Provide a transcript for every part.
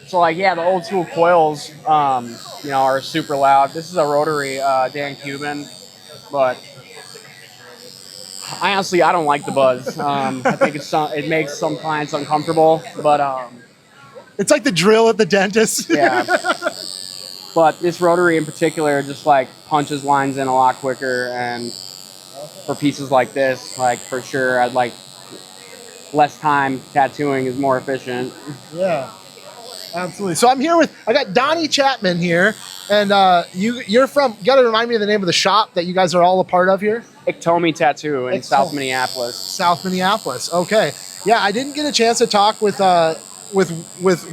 So like, yeah, the old school coils, you know, are super loud. This is a rotary Dan Cuban, but I don't like the buzz. I think it makes some clients uncomfortable, but It's like the drill at the dentist. yeah. But this rotary in particular just like punches lines in a lot quicker, and for pieces like this, like for sure, I'd like less time tattooing is more efficient. Yeah, absolutely. So I got Donnie Chapman here, and you're from. You got to remind me of the name of the shop that you guys are all a part of here. Iktomi Tattoo in Iktomi. South Minneapolis. South Minneapolis. Okay. Yeah, I didn't get a chance to talk with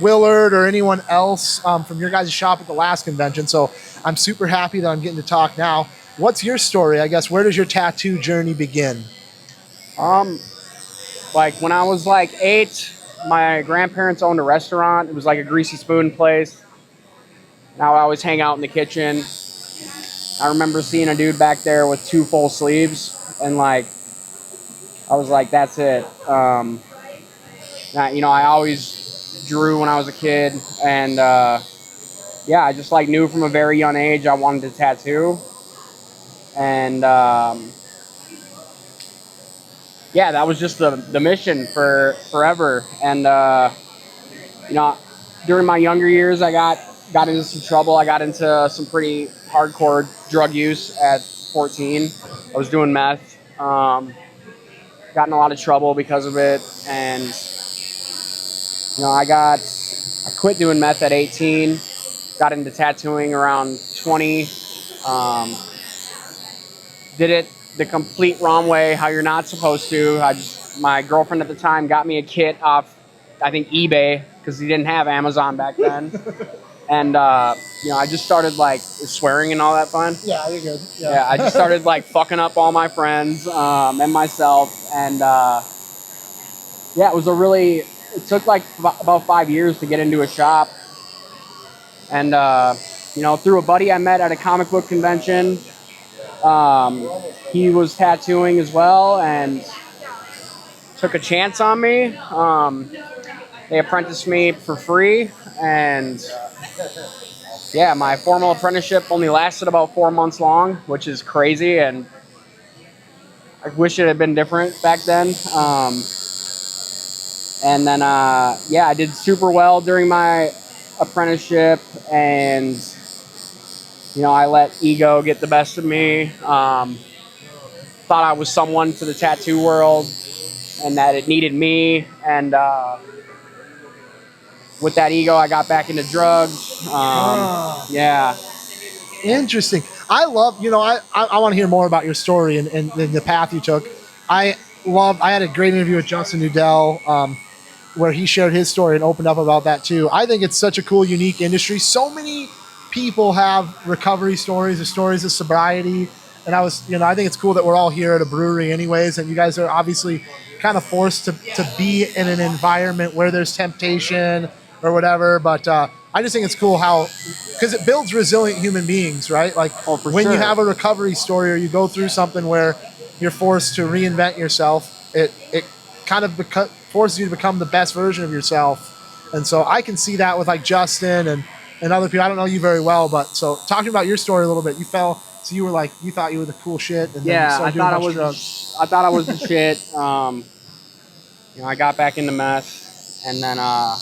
Willard or anyone else from your guys' shop at the last convention, so I'm super happy that I'm getting to talk now. What's your story? I guess where does your tattoo journey begin? Like when I was like 8, my grandparents owned a restaurant. It was like a greasy spoon place. And I would always hang out in the kitchen. I remember seeing a dude back there with 2 full sleeves, and like I was like, that's it. You know, I always drew when I was a kid, and yeah, I just like knew from a very young age I wanted to tattoo, and yeah, that was just the mission for forever. And you know, during my younger years, I got into some trouble. I got into some pretty hardcore drug use at 14. I was doing meth. Got in a lot of trouble because of it, and you know, I quit doing meth at 18. Got into tattooing around 20. Did it the complete wrong way, how you're not supposed to. My girlfriend at the time got me a kit off, I think, eBay, because he didn't have Amazon back then. And you know, I just started like swearing and all that fun. Yeah, you're good. Yeah, I just started like fucking up all my friends and myself, and yeah, it took like about 5 years to get into a shop, and you know, through a buddy I met at a comic book convention. He was tattooing as well and took a chance on me. They apprenticed me for free, and yeah, my formal apprenticeship only lasted about 4 months long, which is crazy, and I wish it had been different back then. And then, yeah, I did super well during my apprenticeship, and you know, I let ego get the best of me. Thought I was someone to the tattoo world, and that it needed me. And with that ego, I got back into drugs. Yeah. Interesting. I love, you know, I want to hear more about your story and the path you took. I had a great interview with Justin Udell where he shared his story and opened up about that too. I think it's such a cool, unique industry. So many people have recovery stories or stories of sobriety. And I think it's cool that we're all here at a brewery anyways, and you guys are obviously kind of forced to be in an environment where there's temptation or whatever. But I just think it's cool because it builds resilient human beings, right? Like when you have a recovery story or you go through something where you're forced to reinvent yourself, it kind of forces you to become the best version of yourself. And so I can see that with like Justin and other people. I don't know you very well, but so talking about your story a little bit, you thought you were the cool shit. And yeah, then I thought I was the shit. You know, I got back into meth, and then I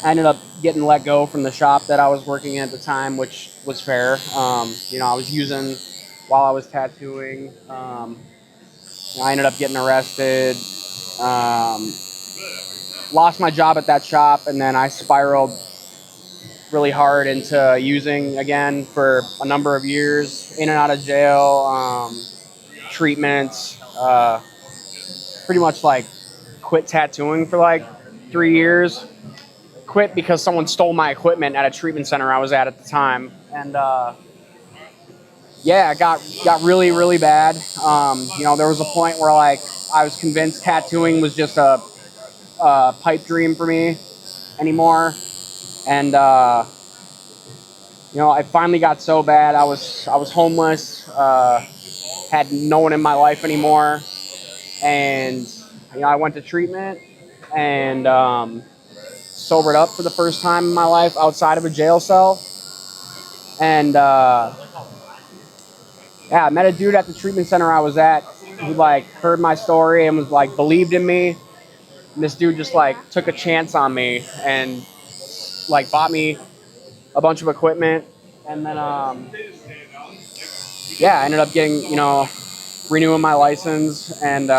ended up getting let go from the shop that I was working in at the time, which was fair. You know, I was using while I was tattooing. I ended up getting arrested. Lost my job at that shop, and then I spiraled really hard into using again for a number of years, in and out of jail, treatments, pretty much like quit tattooing for like 3 years. Quit because someone stole my equipment at a treatment center I was at the time. And yeah, it got really, really bad. You know, there was a point where like I was convinced tattooing was just a pipe dream for me anymore. And you know, I finally got so bad. I was homeless, had no one in my life anymore, and you know, I went to treatment, and sobered up for the first time in my life outside of a jail cell. And yeah, I met a dude at the treatment center I was at who like heard my story and was like believed in me. And this dude just like took a chance on me and like bought me a bunch of equipment. And then yeah, I ended up getting, renewing my license and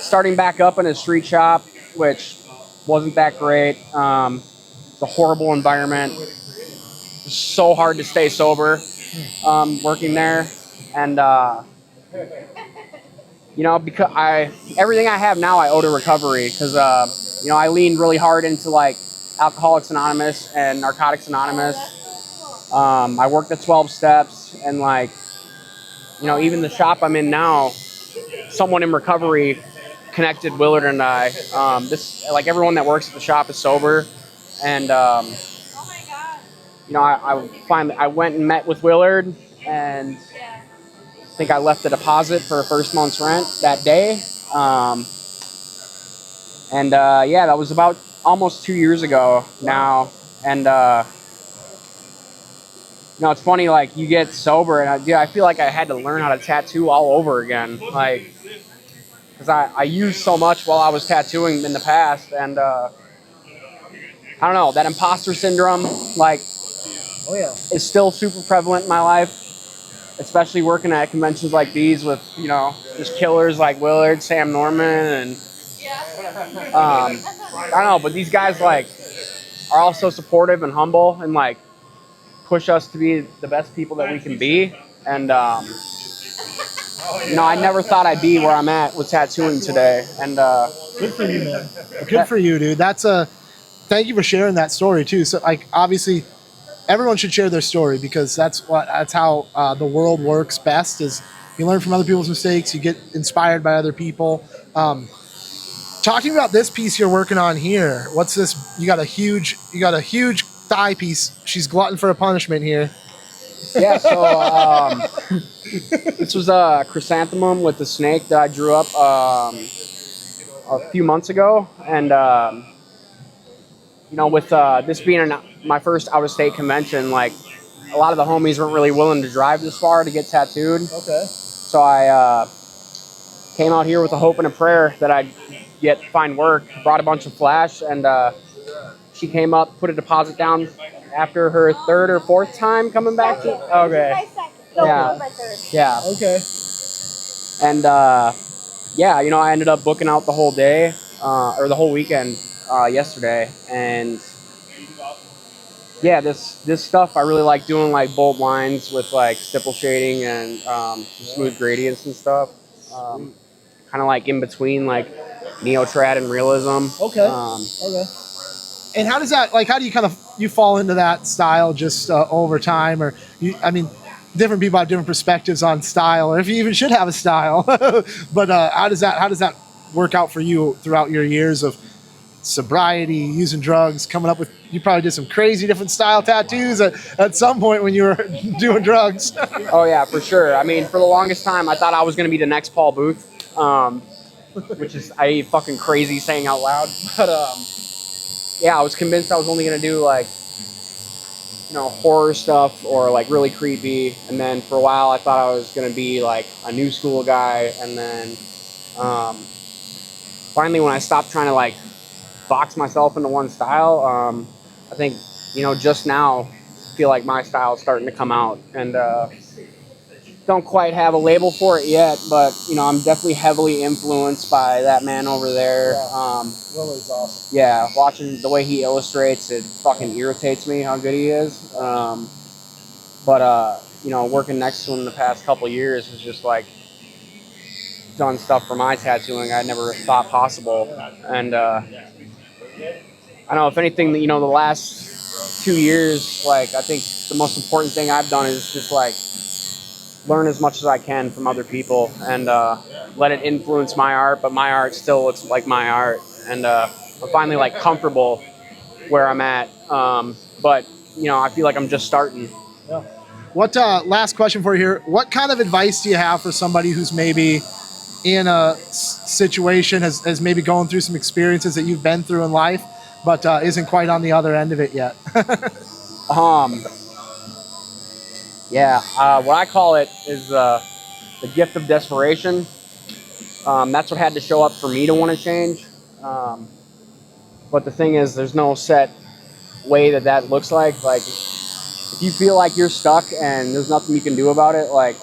starting back up in a street shop, which wasn't that great. It's a horrible environment. It's so hard to stay sober working there. And, because everything I have now I owe to recovery because, I leaned really hard into like Alcoholics Anonymous and Narcotics Anonymous. I worked the 12 steps and like, even the shop I'm in now, someone in recovery connected Willard and I. Like everyone that works at the shop is sober. And, I went and met with Willard and I think I left a deposit for the first month's rent that day. That was about almost 2 years ago now. And, it's funny, like you get sober and I feel like I had to learn how to tattoo all over again. Like, because I used so much while I was tattooing in the past. And I don't know, that imposter syndrome, like, is still super prevalent in my life, especially working at conventions like these with, just killers like Willard, Sam Norman, and I don't know, but these guys like are all so supportive and humble and like push us to be the best people that we can be. And I never thought I'd be where I'm at with tattooing today. And good for you, man. Good for you, dude. Thank you for sharing that story too. So like obviously everyone should share their story because that's how the world works best is you learn from other people's mistakes, you get inspired by other people. Talking about this piece you're working on here, what's this? You got a huge thigh piece. She's glutton for a punishment here. Yeah, so this was a chrysanthemum with the snake that I drew up a few months ago. And, with this being my first out-of-state convention, like, a lot of the homies weren't really willing to drive this far to get tattooed. Okay. So I came out here with a hope and a prayer that I'd find work, brought a bunch of flash, and she came up, put a deposit down after her third or fourth time coming back to. Okay. Yeah. Yeah. Okay. And I ended up booking out the whole day or the whole weekend yesterday, and yeah, this stuff I really like doing, like bold lines with like stipple shading and smooth gradients and stuff. Kind of like in between like neo-trad and realism. Okay. Okay. And how do you kind of fall into that style just over time, or different people have different perspectives on style, or if you even should have a style. But how does that work out for you throughout your years of sobriety, using drugs, coming up with? You probably did some crazy different style tattoos at some point when you were doing drugs. Oh yeah, for sure. I mean, for the longest time, I thought I was going to be the next Paul Booth, which is fucking crazy saying out loud. But yeah, I was convinced I was only going to do like, horror stuff or like really creepy. And then for a while, I thought I was going to be like a new school guy. And then finally, when I stopped trying to like box myself into one style, I think, just now feel like my style is starting to come out, and don't quite have a label for it yet, but I'm definitely heavily influenced by that man over there. Willow's awesome. Yeah, watching the way he illustrates, it fucking irritates me how good he is. But working next to him the past couple of years has just like done stuff for my tattooing I never thought possible. And I don't know, if anything, the last 2 years, like, I think the most important thing I've done is just like learn as much as I can from other people and let it influence my art, but my art still looks like my art. And I'm finally like comfortable where I'm at. But I feel like I'm just starting. Yeah. What last question for you here? What kind of advice do you have for somebody who's maybe in a situation, has maybe going through some experiences that you've been through in life, but isn't quite on the other end of it yet? What I call it is the gift of desperation. That's what had to show up for me to want to change. But the thing is, there's no set way that looks like. Like, if you feel like you're stuck and there's nothing you can do about it, like,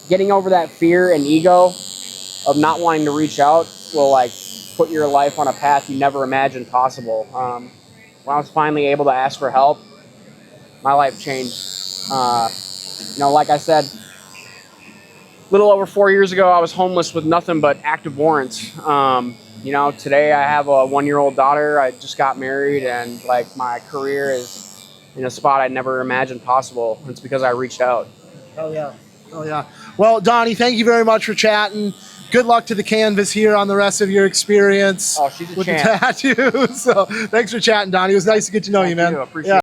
getting over that fear and ego of not wanting to reach out will, like, put your life on a path you never imagined possible. When I was finally able to ask for help, my life changed. Like I said, a little over 4 years ago, I was homeless with nothing but active warrants. Today I have a 1-year-old daughter. I just got married, and like, my career is in a spot I never imagined possible. It's because I reached out. Oh yeah. Oh yeah. Well, Donnie, thank you very much for chatting. Good luck to the canvas here on the rest of your experience Oh, she's a with champ. the tattoos. So thanks for chatting, Donnie. It was nice to get to know you, man. I appreciate it.